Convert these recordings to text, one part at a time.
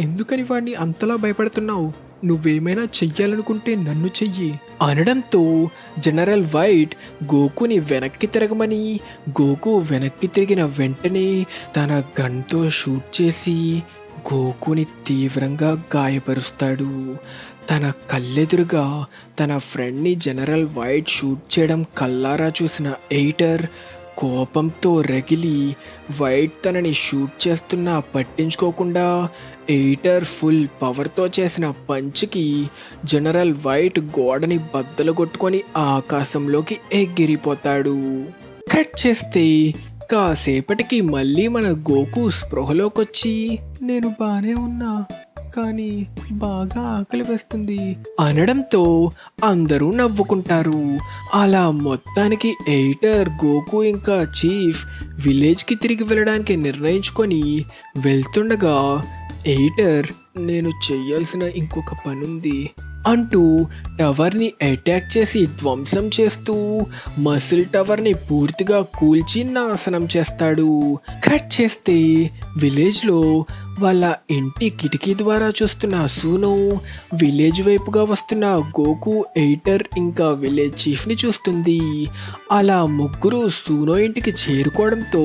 ఎందుకని వాడిని అంతలా భయపడుతున్నావు? నువ్వేమైనా చెయ్యాలనుకుంటే నన్ను చెయ్యి అనడంతో జనరల్ వైట్ గోకుని వెనక్కి తిరగమని, గోకు వెనక్కి తిరిగిన వెంటనే తన గన్తో షూట్ చేసి గోకుని తీవ్రంగా గాయపరుస్తాడు. తన కళ్ళెదురుగా తన ఫ్రెండ్ని జనరల్ వైట్ షూట్ చేయడం కల్లారా చూసిన ఎయిటర్ కోపంతో రగిలి వైట్ తనని షూట్ చేస్తున్నా పట్టించుకోకుండా ఎయిటర్ ఫుల్ పవర్తో చేసిన పంచ్కి జనరల్ వైట్ గోడని బద్దలు కొట్టుకొని ఆకాశంలోకి ఎగిరిపోతాడు. కట్ చేస్తే కాసేపటికి మళ్ళీ మన గోకు స్పృహలోకొచ్చి నేను బానే ఉన్నా కానీ బాగా ఆకలి వేస్తుంది అనడంతో అందరూ నవ్వుకుంటారు. అలా మొత్తానికి ఎయిటర్, గోకు ఇంకా చీఫ్ విలేజ్కి తిరిగి వెళ్ళడానికి నిర్ణయించుకొని వెళ్తుండగా ఎయిటర్ నేను చెయ్యాల్సిన ఇంకొక పనుంది అంటూ టవర్ని అటాక్ చేసి ధ్వంసం చేస్తూ మసిల్ టవర్ని పూర్తిగా కూల్చి నాశనం చేస్తాడు. కట్ చేస్తే విలేజ్లో వాళ్ళ ఇంటి కిటికీ ద్వారా చూస్తున్న సూనో విలేజ్ వైపుగా వస్తున్న గోకు, ఎయిటర్ ఇంకా విలేజ్ చీఫ్ని చూస్తుంది. అలా ముగ్గురు సూనో ఇంటికి చేరుకోవడంతో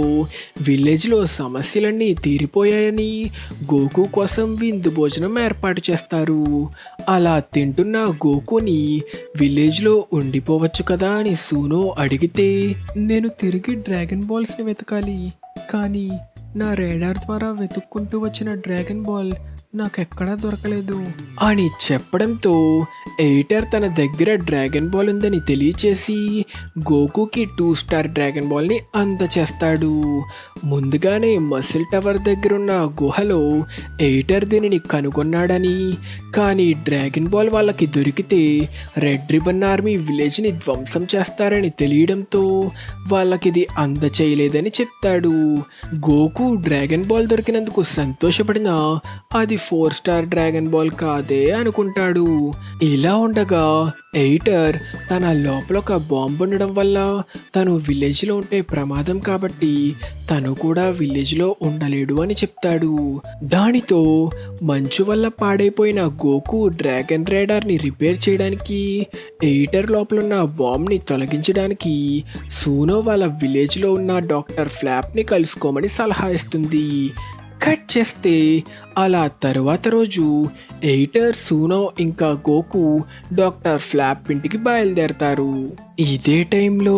విలేజ్లో సమస్యలన్నీ తీరిపోయాయని గోకు కోసం విందు భోజనం ఏర్పాటు చేస్తారు. అలా తింటున్న గోకుని విలేజ్లో ఉండిపోవచ్చు కదా అని సూనో అడిగితే నేను తిరిగి డ్రాగన్ బాల్స్ని వెతకాలి, కానీ నా రేడార్ ద్వారా వెతుక్కుంటూ వచ్చిన డ్రాగన్ బాల్ నాకెక్కడా దొరకలేదు అని చెప్పడంతో ఎయిటర్ తన దగ్గర డ్రాగన్ బాల్ ఉందని తెలియచేసి గోకుకి 2 స్టార్ డ్రాగన్ బాల్ని అందచేస్తాడు. ముందుగానే మసిల్ టవర్ దగ్గరున్న గుహలో ఎయిటర్ దీనిని కనుగొన్నాడని, కానీ డ్రాగన్ బాల్ వాళ్ళకి దొరికితే రెడ్ రిబన్ ఆర్మీ విలేజ్ని ధ్వంసం చేస్తారని తెలియడంతో వాళ్ళకిది అందచేయలేదని చెప్తాడు. గోకు డ్రాగన్ బాల్ దొరికినందుకు సంతోషపడినా అది 4 స్టార్ డ్రాగన్ బాల్ కాదే అనుకుంటాడు. ఇలా ఉండగా ఎయిటర్ తన లోపల ఒక బాంబు ఉండడం వల్ల తను విలేజ్లో ఉంటే ప్రమాదం కాబట్టి తను కూడా విలేజ్లో ఉండలేడు అని చెప్తాడు. దానితో మంచు వల్ల పాడైపోయిన గోకు డ్రాగన్ రేడార్ని రిపేర్ చేయడానికి, ఎయిటర్ లోపలున్న బాంబ్ని తొలగించడానికి సూనో వాళ్ళ విలేజ్లో ఉన్న డాక్టర్ ఫ్లాప్ని కలుసుకోమని సలహా ఇస్తుంది. కట్ చేస్తే అలా తరువాత రోజు ఎయిటర్, సూనో ఇంకా గోకు డాక్టర్ ఫ్లాప్ ఇంటికి బయలుదేరతారు. ఇదే టైంలో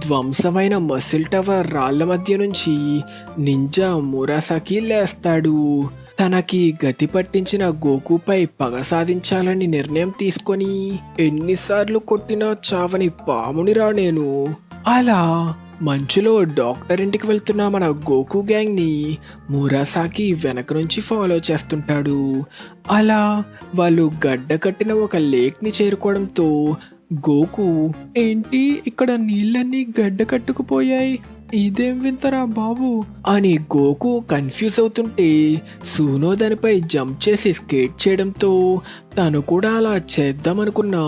ధ్వంసమైన మసిల్ టవర్ రాళ్ల మధ్య నుంచి నింజా మురాసాకి లేస్తాడు. తనకి గతి పట్టించిన గోకుపై పగ సాధించాలని నిర్ణయం తీసుకొని ఎన్నిసార్లు కొట్టినా చావని పామునిరా నేను. అలా మంచులో డాక్టర్ ఇంటికి వెళ్తున్న మన గోకు గ్యాంగ్ని మురాసాకి వెనక నుంచి ఫాలో చేస్తుంటాడు. అలా వాళ్ళు గడ్డ కట్టిన ఒక లేక్ని చేరుకోవడంతో గోకు ఏంటి ఇక్కడ నీళ్ళన్నీ గడ్డ కట్టుకుపోయాయి, ఇదేం వింతరా బాబు అని గోకు కన్ఫ్యూజ్ అవుతుంటే సూనో దానిపై జంప్ చేసి స్కేట్ చేయడంతో తను కూడా అలా చేద్దామనుకున్నా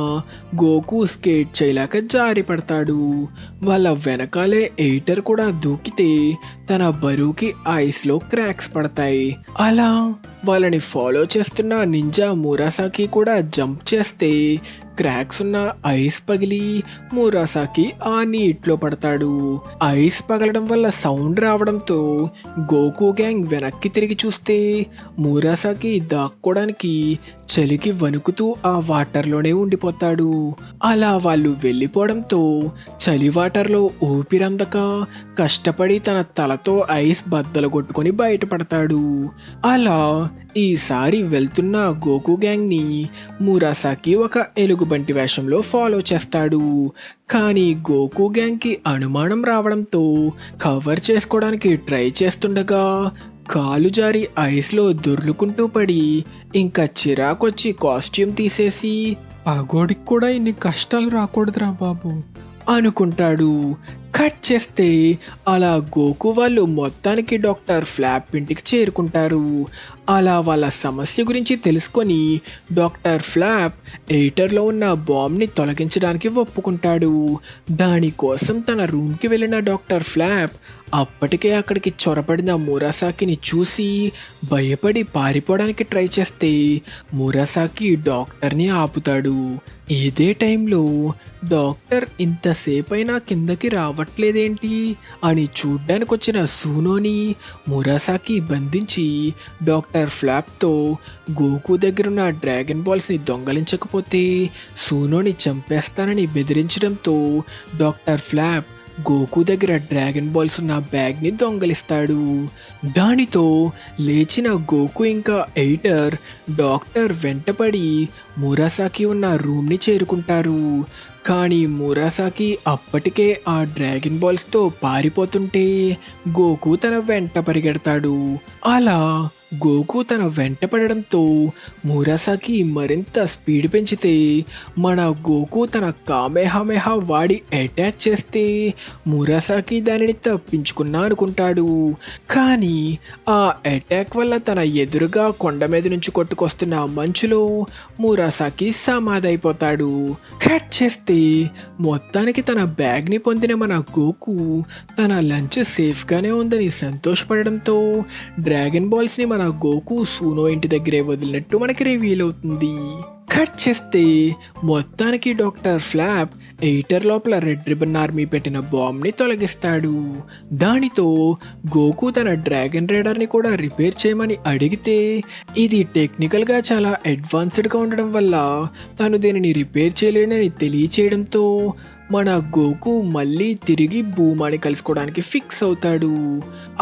గోకు స్కేట్ చేయలేక జారి పడతాడు. వాళ్ళ వెనకాలే ఎయిటర్ కూడా దూకితే తన బరువుకి ఐస్లో క్రాక్స్ పడతాయి. అలా వాళ్ళని ఫాలో చేస్తున్న నింజా మురాసాకి కూడా జంప్ చేస్తే క్రాక్స్ ఉన్న ఐస్ పగిలి మురాసాకి ఆ నీటిలో పడతాడు. ఐస్ పగలడం వల్ల సౌండ్ రావడంతో గోకు గ్యాంగ్ వెనక్కి తిరిగి చూస్తే మురాసాకి దాక్కోడానికి చలికి వణుకుతూ ఆ వాటర్లోనే ఉండిపోతాడు. అలా వాళ్ళు వెళ్ళిపోవడంతో చలి వాటర్లో ఊపిరందక కష్టపడి తన తలతో ఐస్ బద్దలు కొట్టుకొని బయటపడతాడు. అలా ఈసారి వెళ్తున్న గోకు గ్యాంగ్ని మురాసాకి ఒక ఎలుగుబంటి వేషంలో ఫాలో చేస్తాడు. కానీ గోకు గ్యాంగ్కి అనుమానం రావడంతో కవర్ చేసుకోవడానికి ట్రై చేస్తుండగా కాలు జారి ఐస్లో దొర్లుకుంటూ పడి ఇంకా చిరాకొచ్చి కాస్ట్యూమ్ తీసేసి పగోడికి కూడా ఇన్ని కష్టాలు రాకూడదురా బాబు అనుకుంటాడు. కట్ చేస్తే అలా గోకు వాళ్ళు మొత్తానికి డాక్టర్ ఫ్లాప్ ఇంటికి చేరుకుంటారు. అలా వాళ్ళ సమస్య గురించి తెలుసుకొని డాక్టర్ ఫ్లాప్ ఎయిటర్లో ఉన్న బాంబ్ని తొలగించడానికి ఒప్పుకుంటాడు. దానికోసం తన రూమ్కి వెళ్ళిన డాక్టర్ ఫ్లాప్ అప్పటికే అక్కడికి చొరబడిన మురాసాకిని చూసి భయపడి పారిపోవడానికి ట్రై చేస్తే మురాసాకి డాక్టర్ని ఆపుతాడు. ఇదే టైంలో డాక్టర్ ఇంతసేపైనా కిందకి రావట్లేదేంటి అని చూడ్డానికి వచ్చిన సూనోని మురాసాకి బంధించి డాక్టర్ ఫ్లాప్తో గోకు దగ్గరున్న డ్రాగన్ బాల్స్ని దొంగలించకపోతే సూనోని చంపేస్తానని బెదిరించడంతో డాక్టర్ ఫ్లాప్ గోకు దగ్గర డ్రాగన్ బాల్స్ ఉన్న బ్యాగ్ని దొంగలిస్తాడు. దానితో లేచిన గోకు ఇంకా ఎయిటర్ డాక్టర్ వెంటపడి మురాసాకి ఉన్న రూమ్ని చేరుకుంటారు. కానీ మురాసాకి అప్పటికే ఆ డ్రాగన్ బాల్స్తో పారిపోతుంటే గోకు తన వెంట పరిగెడతాడు. అలా గోకు తన వెంట పడడంతో మురాసాకి మరింత స్పీడ్ పెంచితే మన గోకు తన కామెహామెహా వాడి అటాక్ చేస్తే మురాసాకి దానిని తప్పించుకున్నా అనుకుంటాడు. కానీ ఆ అటాక్ వల్ల తన ఎదురుగా కొండ మీద నుంచి కొట్టుకొస్తున్న మంచులో మురాసాకి సమాధైపోతాడు. కట్ చేస్తే మొత్తానికి తన బ్యాగ్ని పొందిన మన గోకు తన లంచ్ సేఫ్గానే ఉందని సంతోషపడడంతో డ్రాగన్ బాల్స్ని మన గోకు సూనో ఇంటి దగ్గరే వదిలినట్టు మనకి రివీల్ అవుతుంది. కట్ చేస్తే మొత్తానికి డాక్టర్ ఫ్లాప్ ఎయిటర్ లోపల రెడ్ రిబన్ ఆర్మీ పెట్టిన బాంబ్ని తొలగిస్తాడు. దానితో గోకు తన డ్రాగన్ రైడర్ని కూడా రిపేర్ చేయమని అడిగితే ఇది టెక్నికల్గా చాలా అడ్వాన్స్డ్గా ఉండడం వల్ల తను దీనిని రిపేర్ చేయలేనని తెలియచేయడంతో మన గోకు మళ్ళీ తిరిగి భూమాని కలుసుకోవడానికి ఫిక్స్ అవుతాడు.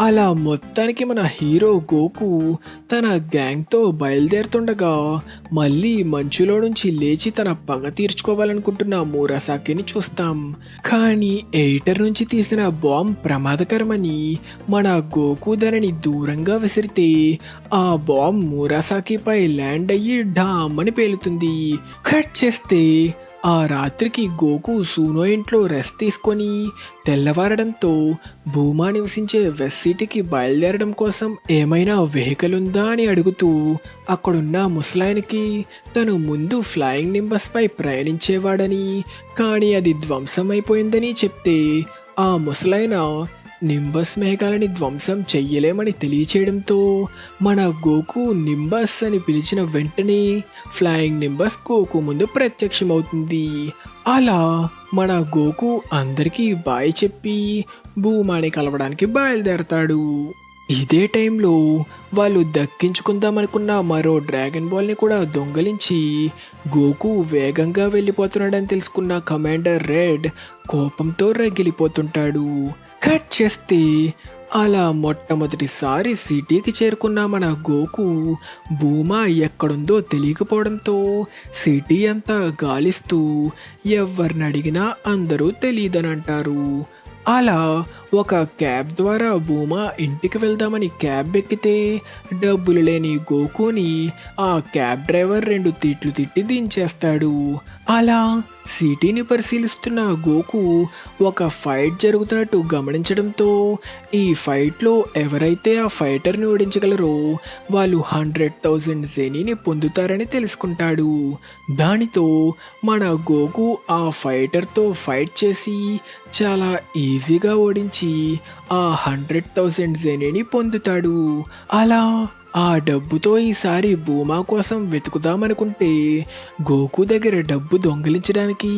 అలా మొత్తానికి మన హీరో గోకు తన గ్యాంగ్తో బయలుదేరుతుండగా మళ్ళీ మంచులో నుంచి లేచి తన పగ తీర్చుకోవాలనుకుంటున్న మురాసాకిని చూస్తాం. కానీ ఎయిటర్ నుంచి తీసిన బాంబ్ ప్రమాదకరమని మన గోకు దానిని దూరంగా విసిరితే ఆ బాంబ్ మురాసాకిపై ల్యాండ్ అయ్యి డామ్ అని పేలుతుంది. కట్ చేస్తే ఆ రాత్రికి గోకు సూనో ఇంట్లో రెస్ట్ తీసుకొని తెల్లవారడంతో భూమా నివసించే వెస్ట్ సిటీకి బయలుదేరడం కోసం ఏమైనా వెహికల్ ఉందా అని అడుగుతూ అక్కడున్న ముసలాయనికి తను ముందు ఫ్లయింగ్ నింబస్ పై ప్రయాణించేవాడని కానీ అది ధ్వంసమైపోయిందని చెప్తే ఆ ముసలాయన నింబస్ మేఘాలని ధ్వంసం చెయ్యలేమని తెలియచేయడంతో మన గోకు నింబస్ అని పిలిచిన వెంటనే ఫ్లయింగ్ నింబస్ గోకు ముందు ప్రత్యక్షమవుతుంది. అలా మన గోకు అందరికీ బాయ్ చెప్పి భూమాని కలవడానికి బయలుదేరతాడు. ఇదే టైంలో వాళ్ళు దక్కించుకుందామనుకున్న మరో డ్రాగన్ బాల్ని కూడా దొంగలించి గోకు వేగంగా వెళ్ళిపోతున్నాడని తెలుసుకున్న కమాండర్ రెడ్ కోపంతో రగిలిపోతుంటాడు. కట్ చేస్తే అలా మొట్టమొదటిసారి సిటీకి చేరుకున్న మన గోకు భూమా ఎక్కడుందో తెలియకపోవడంతో సిటీ అంతా గాలిస్తూ ఎవరిని అడిగినా అందరూ తెలియదని అంటారు. అలా ఒక క్యాబ్ ద్వారా భూమా ఇంటికి వెళ్దామని క్యాబ్ ఎక్కితే డబ్బులు లేని గోకుని ఆ క్యాబ్ డ్రైవర్ 2 తిట్లు తిట్టి దించేస్తాడు. అలా సిటీని పరిశీలిస్తున్న గోకు ఒక ఫైట్ జరుగుతున్నట్టు గమనించడంతో ఈ ఫైట్లో ఎవరైతే ఆ ఫైటర్ని ఓడించగలరో వాళ్ళు 100,000 జెనీని పొందుతారని తెలుసుకుంటాడు. దానితో మన గోకు ఆ ఫైటర్తో ఫైట్ చేసి చాలా ఈజీగా ఓడించి ఆ 100,000 జెనీని పొందుతాడు. అలా ఆ డబ్బుతో ఈసారి భూమా కోసం వెతుకుదామనుకుంటే గోకు దగ్గర డబ్బు దొంగిలించడానికి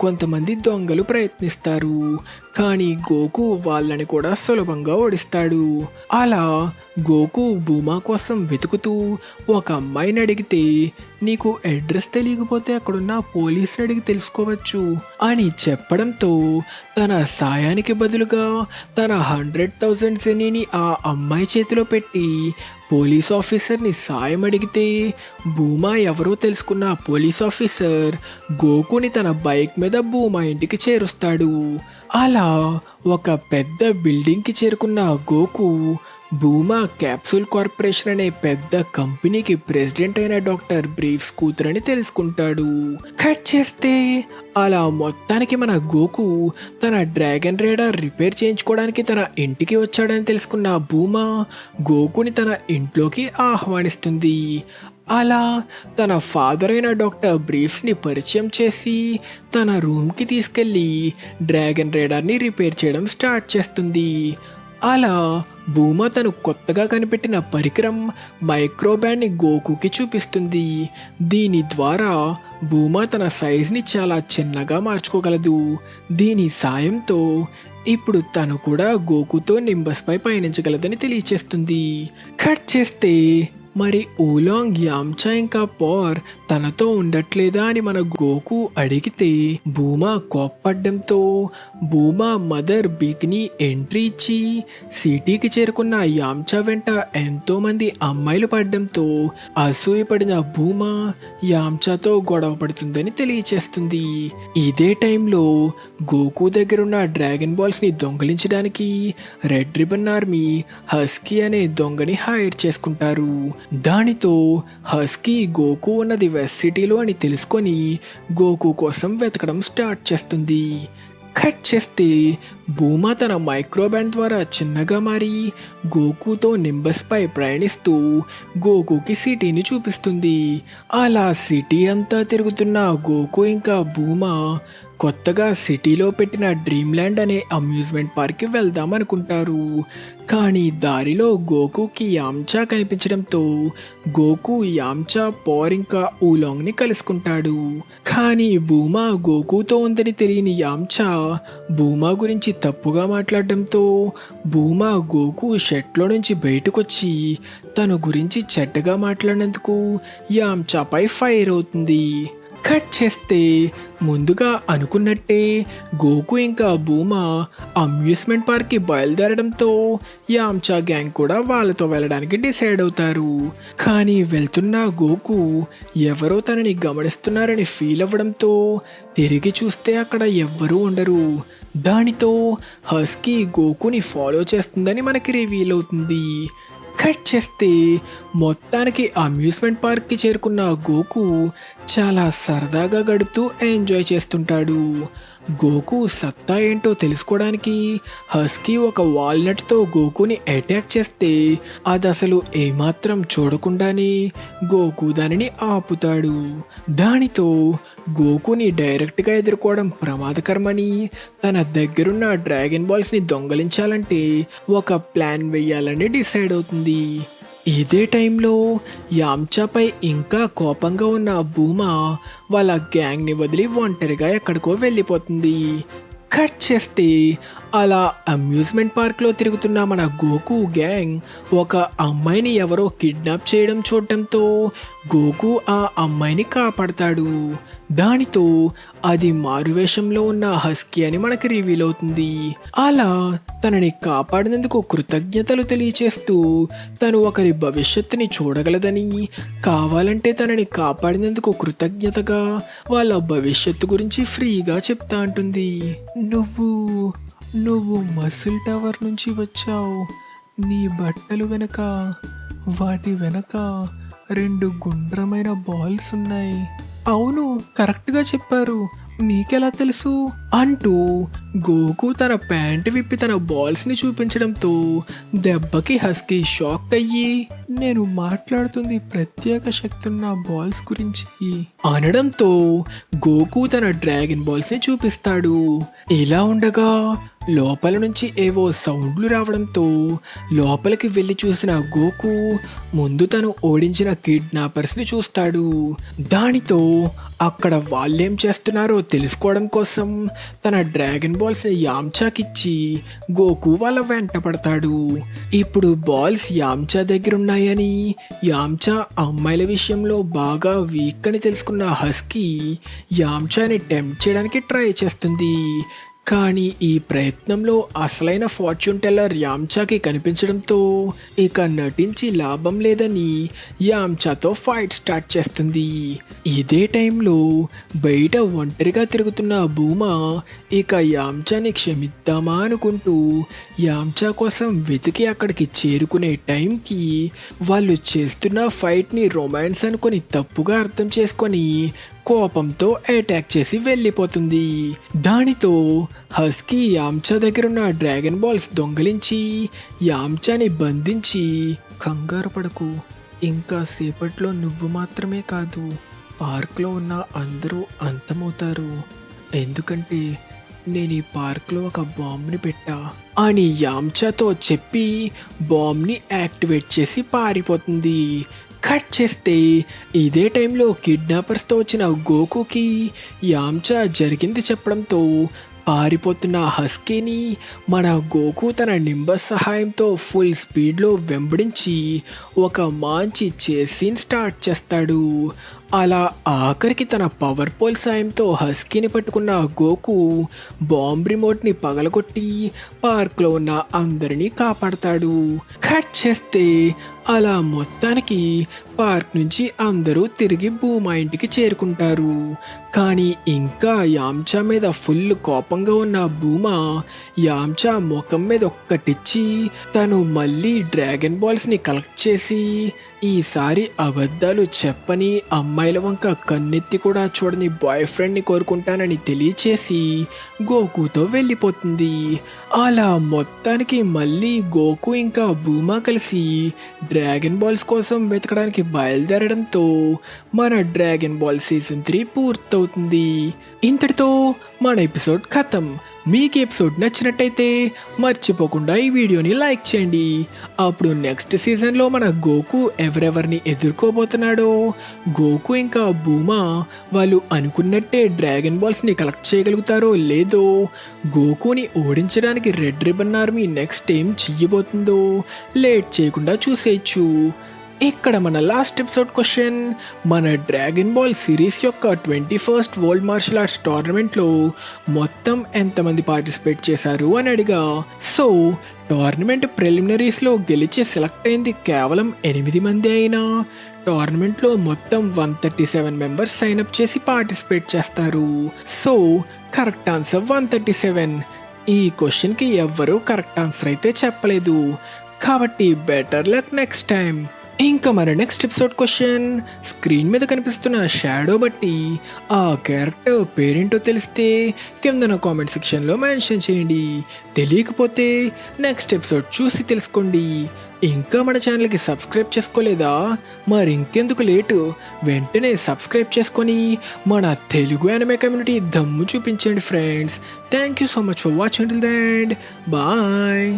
కొంతమంది దొంగలు ప్రయత్నిస్తారు. కానీ గోకు వాళ్ళని కూడా సులభంగా ఓడిస్తాడు. అలా గోకు భూమా కోసం వెతుకుతూ ఒక అమ్మాయిని అడిగితే నీకు అడ్రస్ తెలియకపోతే అక్కడున్న పోలీసుని అడిగి తెలుసుకోవచ్చు అని చెప్పడంతో తన సాయానికి బదులుగా తన 100,000 జెనీని ఆ అమ్మాయి చేతిలో పెట్టి పోలీస్ ఆఫీసర్ని సాయం అడిగితే భూమా ఎవరో తెలుసుకున్న పోలీస్ ఆఫీసర్ గోకుని తన బైక్ మీద భూమా ఇంటికి చేరుస్తాడు. అలా ఒక పెద్ద బిల్డింగ్కి చేరుకున్న గోకు భూమా క్యాప్సూల్ కార్పొరేషన్ అనే పెద్ద కంపెనీకి ప్రెసిడెంట్ అయిన డాక్టర్ బ్రీఫ్స్ కూతురని తెలుసుకుంటాడు. కట్ చేస్తే అలా మొత్తానికి మన గోకు తన డ్రాగన్ రైడర్ రిపేర్ చేయించుకోవడానికి తన ఇంటికి వచ్చాడని తెలుసుకున్న భూమా గోకుని తన ఇంట్లోకి ఆహ్వానిస్తుంది. అలా తన ఫాదర్ అయిన డాక్టర్ బ్రీఫ్స్ని పరిచయం చేసి తన రూమ్కి తీసుకెళ్ళి డ్రాగన్ రైడర్ని రిపేర్ చేయడం స్టార్ట్ చేస్తుంది. అలా భూమా తను కొత్తగా కనిపెట్టిన పరికరం మైక్రోబ్యాండ్ని గోకుకి చూపిస్తుంది. దీని ద్వారా భూమా తన సైజ్ని చాలా చిన్నగా మార్చుకోగలదు. దీని సాయంతో ఇప్పుడు తను కూడా గోకుతో నింబస్పై పయనించగలదని తెలియచేస్తుంది. కట్ చేస్తే మరి ఊలాంగ్, యామ్చా ఇంకా పోర్ తనతో ఉండట్లేదా అని మన గోకు అడిగితే భూమా కోప్పడ్డంతో భూమా మదర్ బిగ్ని ఎంట్రీ ఇచ్చి సిటీకి చేరుకున్న యామ్చా వెంట ఎంతో మంది అమ్మాయిలు పడ్డంతో అసూయపడిన భూమా యామ్చాతో గొడవ పడుతుందని తెలియచేస్తుంది. ఇదే టైంలో గోకు దగ్గరున్న డ్రాగన్ బాల్స్ ని దొంగిలించడానికి రెడ్ రిబన్ ఆర్మీ హస్కీ అనే దొంగని హైర్ చేసుకుంటారు. దానితో హస్కీ గోకు ఉన్నది వెస్ట్ సిటీలో అని తెలుసుకొని గోకు కోసం వెతకడం స్టార్ట్ చేస్తుంది. కట్ చేస్తే భూమా తన మైక్రోబ్యాండ్ ద్వారా చిన్నగా మారి గోకుతో నింబస్పై ప్రయాణిస్తూ గోకుకి సిటీని చూపిస్తుంది. అలా సిటీ అంతా తిరుగుతున్న గోకు ఇంకా భూమా కొత్తగా సిటీలో పెట్టిన డ్రీమ్ ల్యాండ్ అనే అమ్యూజ్మెంట్ పార్క్కి వెళ్దాం అనుకుంటారు. కానీ దారిలో గోకుకి యామ్చా కనిపించడంతో గోకు యామ్చా, పోర్ ఇంకా ఊలాంగ్ని కలుసుకుంటాడు. కానీ భూమా గోకుతో ఉందని తెలియని యామ్చా భూమా గురించి తప్పుగా మాట్లాడడంతో భూమా గోకు షెట్లో నుంచి బయటకొచ్చి తన గురించి చెడ్డగా మాట్లాడినందుకు యామ్చాపై ఫైర్ అవుతుంది. కట్ చేస్తే ముందుగా అనుకున్నట్టే గోకు ఇంకా భూమా అమ్యూస్మెంట్ పార్క్కి బయలుదేరడంతో యామ్చా గ్యాంగ్ కూడా వాళ్ళతో వెళ్ళడానికి డిసైడ్ అవుతారు. కానీ వెళ్తున్న గోకు ఎవరో తనని గమనిస్తున్నారని ఫీల్ అవ్వడంతో తిరిగి చూస్తే అక్కడ ఎవ్వరూ ఉండరు. దానితో హస్కీ గోకుని ఫాలో చేస్తుందని మనకి రివీల్ అవుతుంది. కట్ చేస్తే మొత్తానికి అమ్యూస్మెంట్ పార్క్కి చేరుకున్న గోకు చాలా సరదాగా గడుపుతూ ఎంజాయ్ చేస్తుంటాడు. గోకు సత్తా ఏంటో తెలుసుకోవడానికి హస్కీ ఒక వాల్నట్తో గోకుని అటాక్ చేస్తే అది అసలు ఏమాత్రం చూడకుండానే గోకు దానిని ఆపుతాడు. దానితో గోకుని డైరెక్ట్గా ఎదుర్కోవడం ప్రమాదకరమని తన దగ్గరున్న డ్రాగన్ బాల్స్ని దొంగలించాలంటే ఒక ప్లాన్ వేయాలని డిసైడ్ అవుతుంది. ఇదే టైంలో యామ్చాపై ఇంకా కోపంగా ఉన్న భూమా వాళ్ళ గ్యాంగ్ని వదిలి ఒంటరిగా ఎక్కడికో వెళ్ళిపోతుంది. కట్ చేస్తే అలా అమ్యూజ్మెంట్ పార్క్లో తిరుగుతున్న మన గోకు గ్యాంగ్ ఒక అమ్మాయిని ఎవరో కిడ్నాప్ చేయడం చూడటంతో గోకు ఆ అమ్మాయిని కాపాడతాడు. దానితో అది మారువేషంలో ఉన్న హస్కీ అని మనకి రివీల్ అవుతుంది. అలా తనని కాపాడినందుకు కృతజ్ఞతలు తెలియచేస్తూ తను ఒకరి భవిష్యత్తుని చూడగలదని, కావాలంటే తనని కాపాడినందుకు కృతజ్ఞతగా వాళ్ళ భవిష్యత్తు గురించి ఫ్రీగా చెప్తా అంటుంది. నువ్వు మసిల్ టవర్ నుంచి వచ్చావు. నీ బట్టలు వెనక, వాటి వెనక 2 గుండ్రమైన బాల్స్ ఉన్నాయి. అవును, కరెక్ట్గా చెప్పారు. మీకెలా తెలుసు అంటూ గోకు తన ప్యాంటు విప్పి తన బాల్స్ని చూపించడంతో దెబ్బకి హస్కీ షాక్ అయ్యి నేను మాట్లాడుతుంది ప్రత్యేక శక్తి ఉన్న బాల్స్ గురించి అనడంతో గోకు తన డ్రాగన్ బాల్స్ని చూపిస్తాడు. ఇలా ఉండగా లోపల నుంచి ఏవో సౌండ్లు రావడంతో లోపలికి వెళ్ళి చూసిన గోకు ముందు తను ఓడించిన కిడ్నాపర్స్ని చూస్తాడు. దానితో అక్కడ వాళ్ళేం చేస్తున్నారో తెలుసుకోవడం కోసం తన డ్రాగన్ బాల్స్ని యామ్చాకిచ్చి గోకు వాళ్ళ వెంట పడతాడు. ఇప్పుడు బాల్స్ యామ్చా దగ్గర ఉన్నాయని, యామ్చా అమ్మాయిల విషయంలో బాగా వీక్ అని తెలుసుకున్న హస్కీ యామ్చాని టెంప్ట్ చేయడానికి ట్రై చేస్తుంది. కానీ ఈ ప్రయత్నంలో అసలైన ఫార్చ్యూన్ టెల్లర్ యాంచాకి కనిపించడంతో ఇక నటించి లాభం లేదని యాంచాతో ఫైట్ స్టార్ట్ చేస్తుంది. ఇదే టైంలో బయట ఒంటరిగా తిరుగుతున్న భూమా ఇక యాంచాని క్షమిద్దామా అనుకుంటూ యాంచా కోసం వెతికి అక్కడికి చేరుకునే టైంకి వాళ్ళు చేస్తున్న ఫైట్ని రొమాన్స్ అనుకొని తప్పుగా అర్థం చేసుకొని కోపంతో అటాక్ చేసి వెళ్ళిపోతుంది. దానితో హస్కీ యాంచా దగ్గరున్న డ్రాగన్ బాల్స్ దొంగిలించి యాంచాని బంధించి, కంగారు పడకు, ఇంకా సేపట్లో నువ్వు మాత్రమే కాదు పార్క్లో ఉన్న అందరూ అంతమవుతారు, ఎందుకంటే నేను ఈ పార్క్లో ఒక బాంబ్ని పెట్టా అని యాంచాతో చెప్పి బాంబ్ని యాక్టివేట్ చేసి పారిపోతుంది. కట్ చేస్తే ఇదే టైంలో కిడ్నాపర్స్తో వచ్చిన గోకుకి యాంచా జరిగింది చెప్పడంతో పారిపోతున్న హస్కీని మన గోకు తన నింబస్ సహాయంతో ఫుల్ స్పీడ్లో వెంబడించి ఒక మంచి చేసీన్ స్టార్ట్ చేస్తాడు. అలా ఆఖరికి తన పవర్ పోల్ సాయంతో హస్కీని పట్టుకున్న గోకు బాంబ్ రిమోట్ని పగలగొట్టి పార్క్లో ఉన్న అందరినీ కాపాడతాడు. కట్ చేస్తే అలా మొత్తానికి పార్క్ నుంచి అందరూ తిరిగి భూమా ఇంటికి చేరుకుంటారు. కానీ ఇంకా యాంచా మీద ఫుల్ కోపంగా ఉన్న భూమా యాంచా ముఖం మీద ఒక్కటిచ్చి తను మళ్ళీ డ్రాగన్ బాల్స్ని కలెక్ట్ చేసి ఈసారి అబద్ధాలు చెప్పని, అమ్మాయిల వంక కన్నెత్తి కూడా చూడని బాయ్ ఫ్రెండ్ని కోరుకుంటానని తెలియచేసి గోకుతో వెళ్ళిపోతుంది. అలా మొత్తానికి మళ్ళీ గోకు ఇంకా భూమా కలిసి డ్రాగన్ బాల్స్ కోసం వెతకడానికి బయలుదేరడంతో మన డ్రాగన్ బాల్ సీజన్ 3 పూర్తవుతుంది. ఇంతటితో మన ఎపిసోడ్ ఖతం. మీకు ఎపిసోడ్ నచ్చినట్టయితే మర్చిపోకుండా ఈ వీడియోని లైక్ చేయండి. అప్పుడు నెక్స్ట్ సీజన్లో మన గోకు ఎవరెవరిని ఎదుర్కోబోతున్నాడో, గోకు ఇంకా భూమా వాళ్ళు అనుకున్నట్టే డ్రాగన్ బాల్స్ని కలెక్ట్ చేయగలుగుతారో లేదో, గోకుని ఓడించడానికి రెడ్ రిబన్ ఆర్మీ నెక్స్ట్ ఏం చెయ్యబోతుందో లేట్ చేయకుండా చూసేయచ్చు. ఇక్కడ మన లాస్ట్ ఎపిసోడ్ క్వశ్చన్, మన డ్రాగన్ బాల్ సిరీస్ యొక్క 21st వరల్డ్ మార్షల్ ఆర్ట్స్ టోర్నమెంట్లో మొత్తం ఎంతమంది పార్టిసిపేట్ చేశారు అని అడిగా. సో టోర్నమెంట్ ప్రిలిమినరీస్లో గెలిచి సెలెక్ట్ అయింది కేవలం 8 మంది అయినా టోర్నమెంట్లో మొత్తం 137 మెంబర్స్ సైన్అప్ చేసి పార్టిసిపేట్ చేస్తారు. So correct answer 137. ఈ క్వశ్చన్కి ఎవ్వరూ కరెక్ట్ ఆన్సర్ అయితే చెప్పలేదు, కాబట్టి బెటర్ లక్ నెక్స్ట్ టైం. ఇంకా మన నెక్స్ట్ ఎపిసోడ్ క్వశ్చన్, స్క్రీన్ మీద కనిపిస్తున్న షాడో బట్టి ఆ క్యారెక్టర్ పేరేంటో తెలిస్తే కింద కామెంట్ సెక్షన్లో మెన్షన్ చేయండి. తెలియకపోతే నెక్స్ట్ ఎపిసోడ్ చూసి తెలుసుకోండి. ఇంకా మన ఛానల్కి సబ్స్క్రైబ్ చేసుకోలేదా? మరి ఇంకెందుకు లేటు, వెంటనే సబ్స్క్రైబ్ చేసుకొని మన తెలుగు యానిమే కమ్యూనిటీ దమ్ము చూపించండి friends. Thank you so much for watching till the end. Bye.